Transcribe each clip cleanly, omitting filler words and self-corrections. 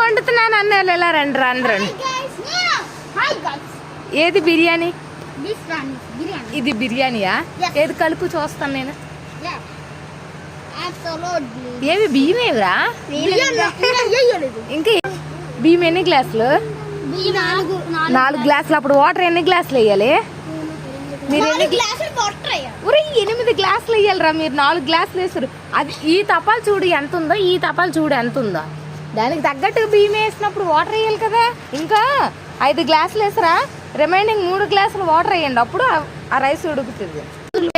వండుతున్నాను అన్నారు. ఇలా రండి రండి రండి. ఏది బిర్యానీ? ఇది బిర్యానీయా? ఏది కలుపు చూస్తాను నేను. ఏవి బియ్యం ఏవిరా? ఇంకా బియ్యం ఎన్ని గ్లాసులు? 4 గ్లాసులు. అప్పుడు వాటర్ ఎన్ని గ్లాసులు వేయాలి? మీరు 8 గ్లాసులు వేయాలిరా. మీరు 4 గ్లాసులు వేస్తారు. అది ఈ తపాలు చూడు ఎంత ఉందో, ఈ తపాలు చూడు ఎంత ఉందో. దానికి తగ్గట్టుగా బియ్యం వేసినప్పుడు వాటర్ వేయాలి కదా. ఇంకా 5 గ్లాసులు వేసరా, రిమైనింగ్ 3 గ్లాసులు వాటర్ వేయండి. అప్పుడు ఆ రైస్ ఉడుకుతుంది.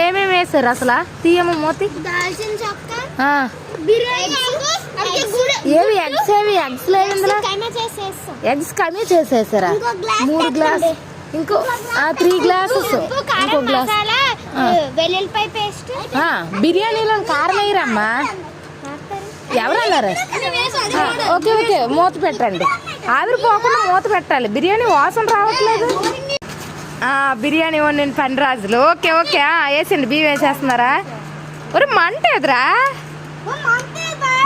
ఏమేమి వేసారు అసలు? తీయమ్మ మూతి. ఏవి ఎగ్స్? ఏవి ఎగ్స్ లేదు ఇందులో. ఎగ్స్ కమ్మీ చేసేసారా? 3 గ్లాస్, ఇంకో 3 గ్లాసెస్, ఇంకో గ్లాస్. బిర్యానీలో కారం వేయరమ్మా. ఎవరన్నారు? ఓకే ఓకే, మూత పెట్టండి. ఆవిరిపోకుండా మూత పెట్టాలి. బిర్యానీ వాసన రావట్లేదు. బిర్యానీ వండిన పనిరాజులు. Okay okay, వేసండి. బియ్యం వేసేస్తున్నారా? ఒరే మంట ఎదురా,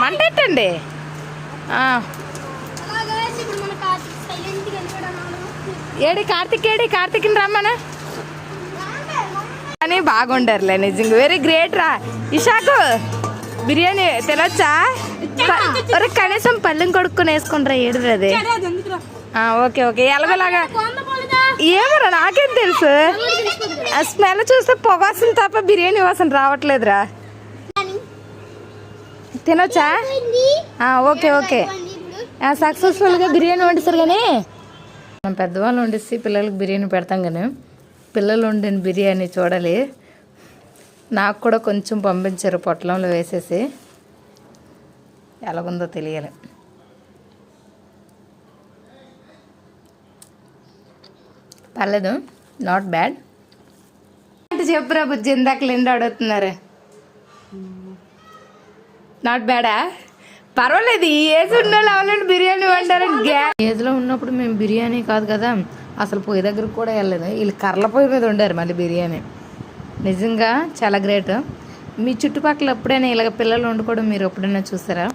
మంట ఎట్టండి. ఏడి కార్తిక్, ఏడి కార్తిక్ని రమ్మనా. అని బాగుండారులే నిజంగా. వెరీ గ్రేట్ రా ఇషాకు. బిర్యానీ తినొచ్చా? ఒరే కనీసం పళ్ళెం కొడుకుని వేసుకుంటారా? ఏడుది. ఓకే ఓకే, ఎలాగోలాగా ఏమరా నాకేం తెలుసు. ఆ స్మెల్ చూస్తే పొగాసం తప్ప బిర్యానీ వాసన రావట్లేదురా. తినొచ్చా? ఓకే ఓకే, సక్సెస్ఫుల్గా బిర్యానీ వండిస్తారు. కానీ మనం పెద్దవాళ్ళు వండిస్తే పిల్లలకి బిర్యానీ పెడతాం. కానీ పిల్లలు వండిన బిర్యానీ చూడాలి. నాకు కూడా కొంచెం పంపించారు పొట్లంలో వేసేసి. ఎలాగుందో తెలియాలి. పర్లేదు, నాట్ బ్యాడ్. అంటే చెప్పురా బుజ్జి, ఇందాక నిండు అడుగుతున్నారు. నాట్ బ్యాడా? పర్వాలేదు. ఈ ఏజ్ ఉన్న వాళ్ళని బిర్యానీ వండారని. ఏజ్లో ఉన్నప్పుడు మేము బిర్యానీ కాదు కదా అసలు పొయ్యి దగ్గరకు కూడా వెళ్ళలేదు. వీళ్ళు కర్రల పొయ్యి మీద వండారు మళ్ళీ బిర్యానీ. నిజంగా చాలా గ్రేట్. మీ చుట్టుపక్కల ఎప్పుడైనా ఇలాగ పిల్లలు వండుకోవడం మీరు ఎప్పుడైనా చూసారా?